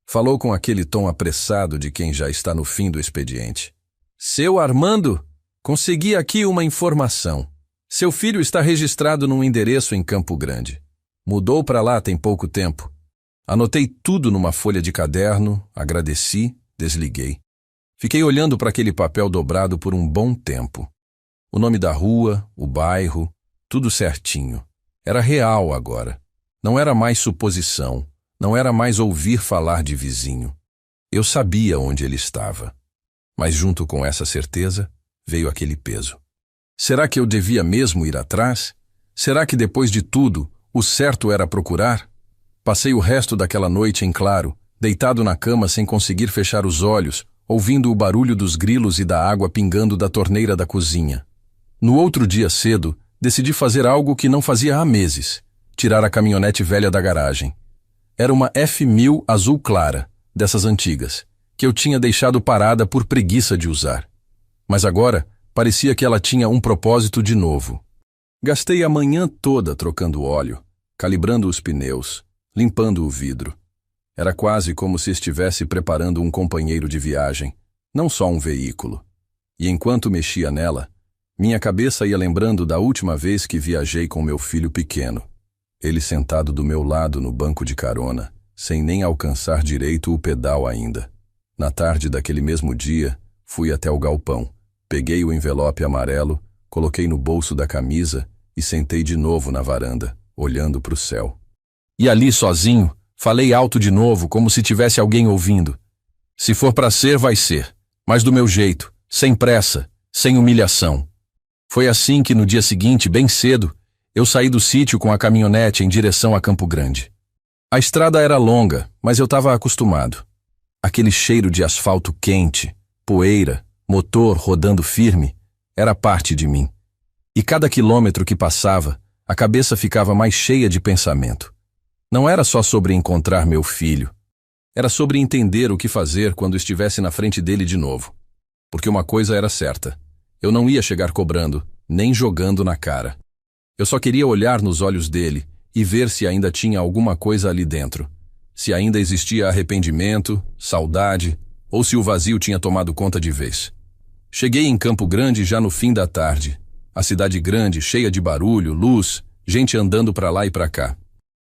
Falou com aquele tom apressado de quem já está no fim do expediente. "Seu Armando?" Consegui aqui uma informação. Seu filho está registrado num endereço em Campo Grande. Mudou para lá tem pouco tempo. Anotei tudo numa folha de caderno, agradeci, desliguei. Fiquei olhando para aquele papel dobrado por um bom tempo. O nome da rua, o bairro, tudo certinho. Era real agora. Não era mais suposição. Não era mais ouvir falar de vizinho. Eu sabia onde ele estava. Mas junto com essa certeza, veio aquele peso. Será que eu devia mesmo ir atrás? Será que depois de tudo, o certo era procurar? Passei o resto daquela noite em claro, deitado na cama sem conseguir fechar os olhos, ouvindo o barulho dos grilos e da água pingando da torneira da cozinha. No outro dia cedo, decidi fazer algo que não fazia há meses: tirar a caminhonete velha da garagem. Era uma F1000 azul clara, dessas antigas, que eu tinha deixado parada por preguiça de usar. Mas agora, parecia que ela tinha um propósito de novo. Gastei a manhã toda trocando óleo, calibrando os pneus, limpando o vidro. Era quase como se estivesse preparando um companheiro de viagem, não só um veículo. E enquanto mexia nela, minha cabeça ia lembrando da última vez que viajei com meu filho pequeno. Ele sentado do meu lado no banco de carona, sem nem alcançar direito o pedal ainda. Na tarde daquele mesmo dia, fui até o galpão, peguei o envelope amarelo, coloquei no bolso da camisa e sentei de novo na varanda, olhando para o céu. E ali sozinho, falei alto de novo, como se tivesse alguém ouvindo. Se for para ser, vai ser, mas do meu jeito, sem pressa, sem humilhação. Foi assim que no dia seguinte, bem cedo, eu saí do sítio com a caminhonete em direção a Campo Grande. A estrada era longa, mas eu estava acostumado. Aquele cheiro de asfalto quente, poeira, motor rodando firme, era parte de mim. E cada quilômetro que passava, a cabeça ficava mais cheia de pensamento. Não era só sobre encontrar meu filho. Era sobre entender o que fazer quando estivesse na frente dele de novo. Porque uma coisa era certa: eu não ia chegar cobrando, nem jogando na cara. Eu só queria olhar nos olhos dele e ver se ainda tinha alguma coisa ali dentro. Se ainda existia arrependimento, saudade, ou se o vazio tinha tomado conta de vez. Cheguei em Campo Grande já no fim da tarde. A cidade grande, cheia de barulho, luz, gente andando para lá e para cá.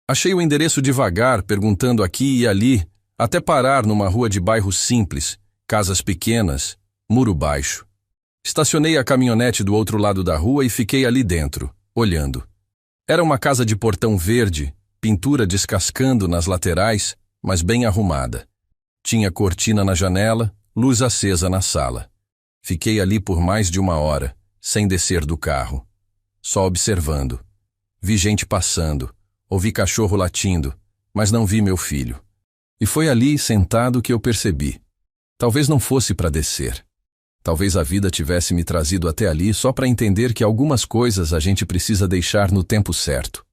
Achei o endereço devagar, perguntando aqui e ali, até parar numa rua de bairro simples, casas pequenas, muro baixo. Estacionei a caminhonete do outro lado da rua e fiquei ali dentro, olhando. Era uma casa de portão verde, pintura descascando nas laterais, mas bem arrumada. Tinha cortina na janela, luz acesa na sala. Fiquei ali por mais de 1 hora, sem descer do carro, só observando. Vi gente passando, ouvi cachorro latindo, mas não vi meu filho. E foi ali, sentado, que eu percebi. Talvez não fosse para descer. Talvez a vida tivesse me trazido até ali só para entender que algumas coisas a gente precisa deixar no tempo certo.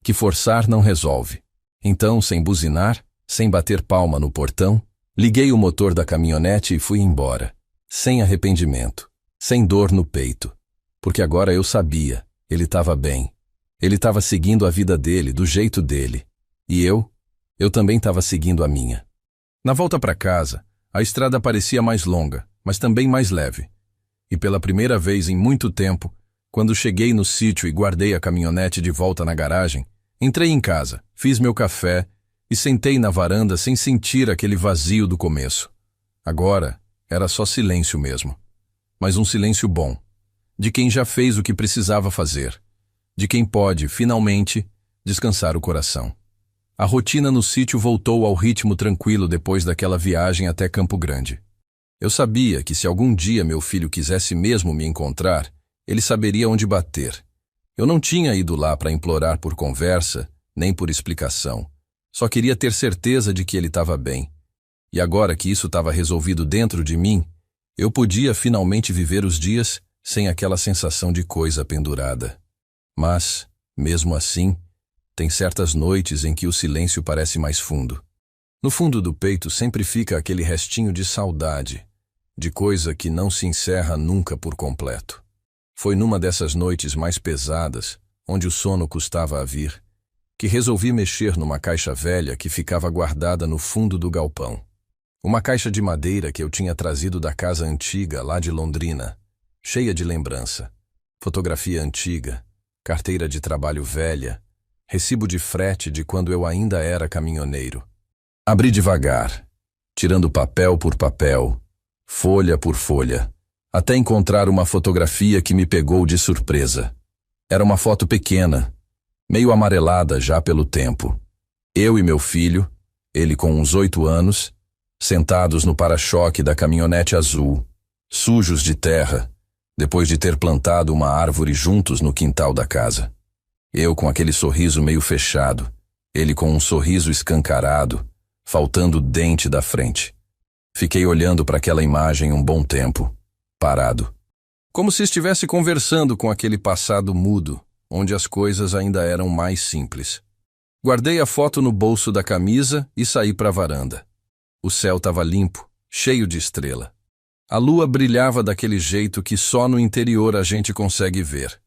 Que forçar não resolve. Então, sem buzinar, sem bater palma no portão, liguei o motor da caminhonete e fui embora. Sem arrependimento, sem dor no peito. Porque agora eu sabia, ele estava bem. Ele estava seguindo a vida dele, do jeito dele. E eu também estava seguindo a minha. Na volta para casa, a estrada parecia mais longa, mas também mais leve. E pela primeira vez em muito tempo, quando cheguei no sítio e guardei a caminhonete de volta na garagem, entrei em casa, fiz meu café e sentei na varanda sem sentir aquele vazio do começo. Agora, era só silêncio mesmo. Mas um silêncio bom. De quem já fez o que precisava fazer. De quem pode, finalmente, descansar o coração. A rotina no sítio voltou ao ritmo tranquilo depois daquela viagem até Campo Grande. Eu sabia que se algum dia meu filho quisesse mesmo me encontrar, ele saberia onde bater. Eu não tinha ido lá para implorar por conversa, nem por explicação. Só queria ter certeza de que ele estava bem. E agora que isso estava resolvido dentro de mim, eu podia finalmente viver os dias sem aquela sensação de coisa pendurada. Mas, mesmo assim, tem certas noites em que o silêncio parece mais fundo. No fundo do peito sempre fica aquele restinho de saudade, de coisa que não se encerra nunca por completo. Foi numa dessas noites mais pesadas, onde o sono custava a vir, que resolvi mexer numa caixa velha que ficava guardada no fundo do galpão. Uma caixa de madeira que eu tinha trazido da casa antiga lá de Londrina. cheia de lembrança. Fotografia antiga, carteira de trabalho velha, recibo de frete de quando eu ainda era caminhoneiro. Abri devagar, tirando papel por papel, folha por folha, até encontrar uma fotografia que me pegou de surpresa. Era uma foto pequena, meio amarelada já pelo tempo. Eu e meu filho, ele com uns 8 anos, sentados no para-choque da caminhonete azul, sujos de terra, depois de ter plantado uma árvore juntos no quintal da casa. Eu com aquele sorriso meio fechado, ele com um sorriso escancarado, faltando o dente da frente. Fiquei olhando para aquela imagem um bom tempo, parado. Como se estivesse conversando com aquele passado mudo, onde as coisas ainda eram mais simples. Guardei a foto no bolso da camisa e saí para a varanda. O céu estava limpo, cheio de estrela. A lua brilhava daquele jeito que só no interior a gente consegue ver.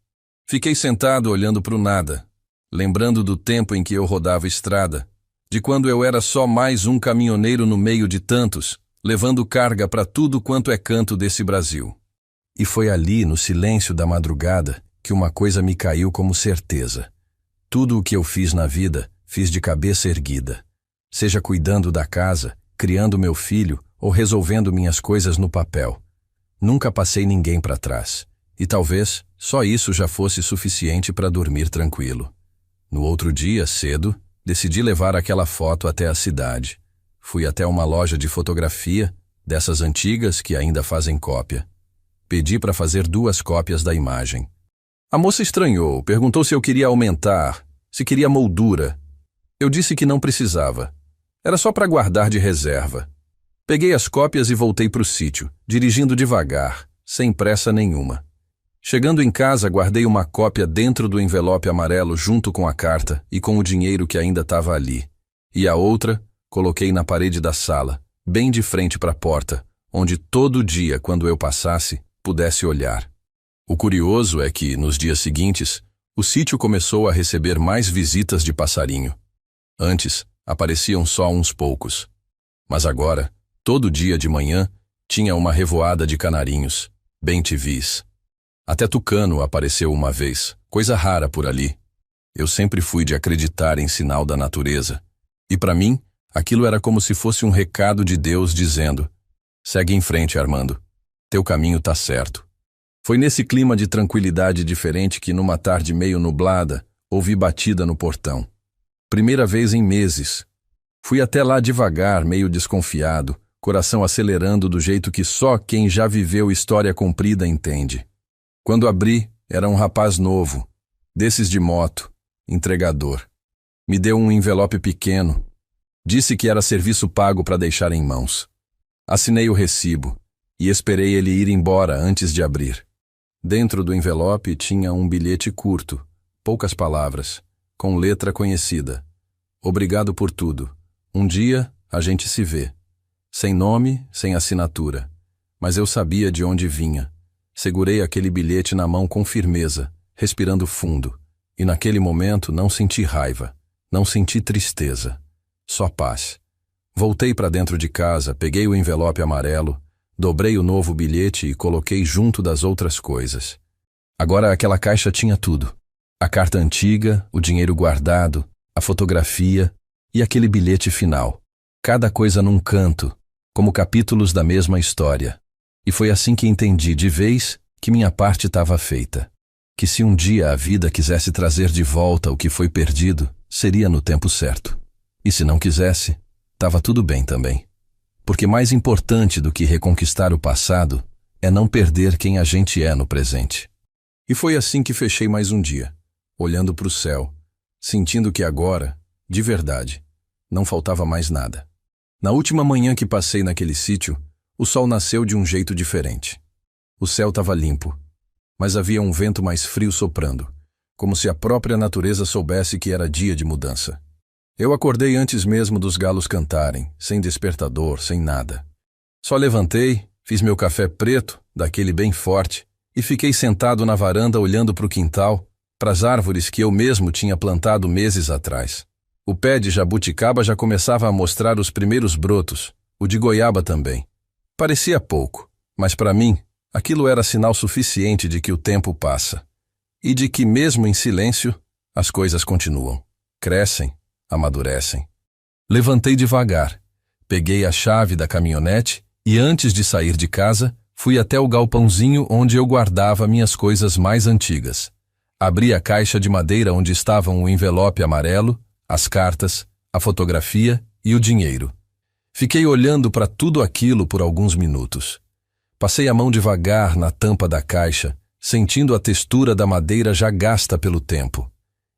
Fiquei sentado olhando para o nada, lembrando do tempo em que eu rodava estrada, de quando eu era só mais um caminhoneiro no meio de tantos, levando carga para tudo quanto é canto desse Brasil. E foi ali, no silêncio da madrugada, que uma coisa me caiu como certeza. Tudo o que eu fiz na vida, fiz de cabeça erguida. Seja cuidando da casa, criando meu filho ou resolvendo minhas coisas no papel. Nunca passei ninguém para trás. E talvez só isso já fosse suficiente para dormir tranquilo. No outro dia, cedo, decidi levar aquela foto até a cidade. Fui até uma loja de fotografia, dessas antigas que ainda fazem cópia. Pedi para fazer 2 cópias da imagem. A moça estranhou, perguntou se eu queria aumentar, se queria moldura. Eu disse que não precisava. Era só para guardar de reserva. Peguei as cópias e voltei para o sítio, dirigindo devagar, sem pressa nenhuma. Chegando em casa, guardei uma cópia dentro do envelope amarelo junto com a carta e com o dinheiro que ainda estava ali. E a outra, coloquei na parede da sala, bem de frente para a porta, onde todo dia, quando eu passasse, pudesse olhar. O curioso é que, nos dias seguintes, o sítio começou a receber mais visitas de passarinho. Antes, apareciam só uns poucos. Mas agora, todo dia de manhã, tinha uma revoada de canarinhos, bem-te-vis. Até tucano apareceu uma vez, coisa rara por ali. Eu sempre fui de acreditar em sinal da natureza. E para mim, aquilo era como se fosse um recado de Deus dizendo: segue em frente, Armando. Teu caminho tá certo. Foi nesse clima de tranquilidade diferente que, numa tarde meio nublada, ouvi batida no portão. Primeira vez em meses. Fui até lá devagar, meio desconfiado, coração acelerando do jeito que só quem já viveu história comprida entende. Quando abri, era um rapaz novo, desses de moto, entregador. Me deu um envelope pequeno. Disse que era serviço pago para deixar em mãos. Assinei o recibo e esperei ele ir embora antes de abrir. Dentro do envelope tinha um bilhete curto, poucas palavras, com letra conhecida. Obrigado por tudo. Um dia a gente se vê. Sem nome, sem assinatura. Mas eu sabia de onde vinha. Segurei aquele bilhete na mão com firmeza, respirando fundo. E naquele momento não senti raiva, não senti tristeza. Só paz. Voltei para dentro de casa, peguei o envelope amarelo, dobrei o novo bilhete e coloquei junto das outras coisas. Agora aquela caixa tinha tudo. A carta antiga, o dinheiro guardado, a fotografia e aquele bilhete final. Cada coisa num canto, como capítulos da mesma história. E foi assim que entendi de vez que minha parte estava feita. Que se um dia a vida quisesse trazer de volta o que foi perdido, seria no tempo certo. E se não quisesse, estava tudo bem também. Porque mais importante do que reconquistar o passado é não perder quem a gente é no presente. E foi assim que fechei mais um dia, olhando para o céu, sentindo que agora, de verdade, não faltava mais nada. Na última manhã que passei naquele sítio, o sol nasceu de um jeito diferente. O céu estava limpo, mas havia um vento mais frio soprando, como se a própria natureza soubesse que era dia de mudança. Eu acordei antes mesmo dos galos cantarem, sem despertador, sem nada. Só levantei, fiz meu café preto, daquele bem forte, e fiquei sentado na varanda olhando para o quintal, para as árvores que eu mesmo tinha plantado meses atrás. O pé de jabuticaba já começava a mostrar os primeiros brotos, o de goiaba também. Parecia pouco, mas para mim, Aquilo era sinal suficiente de que o tempo passa e de que, mesmo em silêncio, as coisas continuam, crescem, amadurecem. Levantei devagar, peguei a chave da caminhonete e, antes de sair de casa, fui até o galpãozinho onde eu guardava minhas coisas mais antigas. Abri a caixa de madeira onde estavam o envelope amarelo, as cartas, a fotografia e o dinheiro. Fiquei olhando para tudo aquilo por alguns minutos. Passei a mão devagar na tampa da caixa, sentindo a textura da madeira já gasta pelo tempo.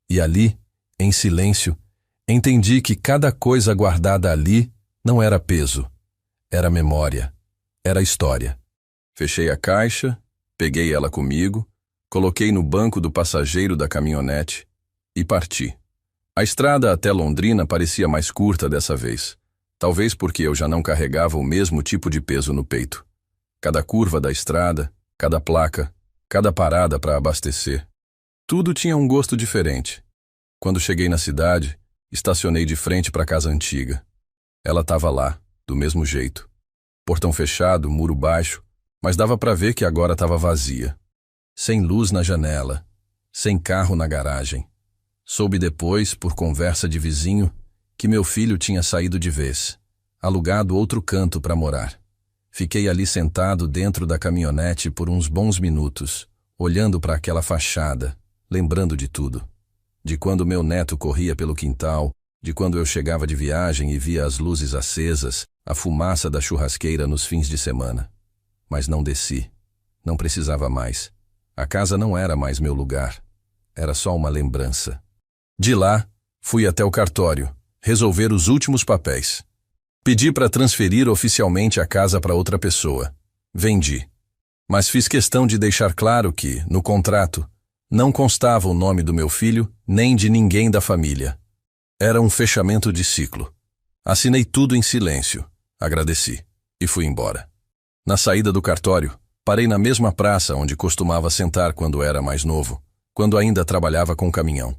E ali, em silêncio, entendi que cada coisa guardada ali não era peso, era memória, era história. Fechei a caixa, peguei ela comigo, coloquei no banco do passageiro da caminhonete e parti. A estrada até Londrina parecia mais curta dessa vez, talvez porque eu já não carregava o mesmo tipo de peso no peito. Cada curva da estrada, cada placa, cada parada para abastecer. Tudo tinha um gosto diferente. Quando cheguei na cidade, estacionei de frente para a casa antiga. Ela estava lá, do mesmo jeito. Portão fechado, muro baixo, mas dava para ver que agora estava vazia. Sem luz na janela, sem carro na garagem. Soube depois, por conversa de vizinho, que meu filho tinha saído de vez, alugado outro canto para morar. Fiquei ali sentado dentro da caminhonete por uns bons minutos, olhando para aquela fachada, lembrando de tudo. De quando meu neto corria pelo quintal, de quando eu chegava de viagem e via as luzes acesas, a fumaça da churrasqueira nos fins de semana. Mas não desci. Não precisava mais. A casa não era mais meu lugar. Era só uma lembrança. De lá, fui até o cartório, resolver os últimos papéis. Pedi para transferir oficialmente a casa para outra pessoa. Vendi. Mas fiz questão de deixar claro que, no contrato, não constava o nome do meu filho nem de ninguém da família. Era um fechamento de ciclo. Assinei tudo em silêncio, agradeci e fui embora. Na saída do cartório, parei na mesma praça onde costumava sentar quando era mais novo, quando ainda trabalhava com caminhão.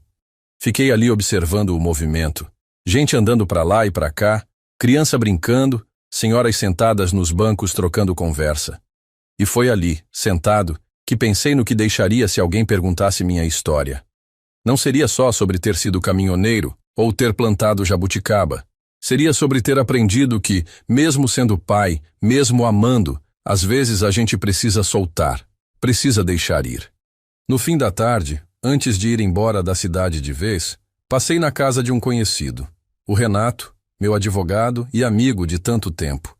Fiquei ali observando o movimento, gente andando para lá e para cá, criança brincando, senhoras sentadas nos bancos trocando conversa. E foi ali, sentado, que pensei no que deixaria se alguém perguntasse minha história. Não seria só sobre ter sido caminhoneiro ou ter plantado jabuticaba. Seria sobre ter aprendido que, mesmo sendo pai, mesmo amando, às vezes a gente precisa soltar, precisa deixar ir. No fim da tarde, antes de ir embora da cidade de vez, passei na casa de um conhecido, o Renato, meu advogado e amigo de tanto tempo.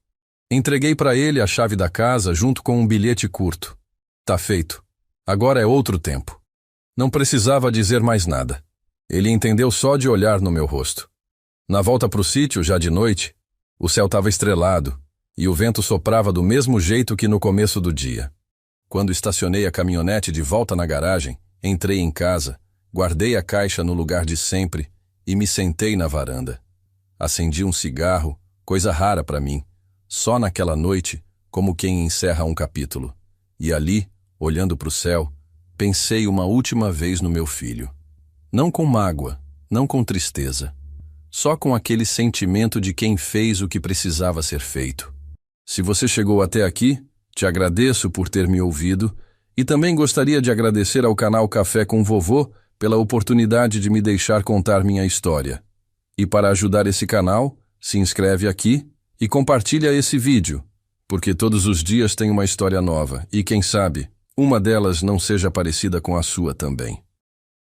Entreguei para ele a chave da casa junto com um bilhete curto. Tá feito. Agora é outro tempo. Não precisava dizer mais nada. Ele entendeu só de olhar no meu rosto. Na volta para o sítio, já de noite, o céu estava estrelado e o vento soprava do mesmo jeito que no começo do dia. Quando estacionei a caminhonete de volta na garagem, entrei em casa, guardei a caixa no lugar de sempre e me sentei na varanda. Acendi um cigarro, coisa rara para mim, só naquela noite, como quem encerra um capítulo. E ali, olhando para o céu, pensei uma última vez no meu filho. Não com mágoa, não com tristeza, só com aquele sentimento de quem fez o que precisava ser feito. Se você chegou até aqui, te agradeço por ter me ouvido e também gostaria de agradecer ao canal Café com Vovô pela oportunidade de me deixar contar minha história. E para ajudar esse canal, se inscreve aqui e compartilha esse vídeo, porque todos os dias tem uma história nova e, quem sabe, uma delas não seja parecida com a sua também.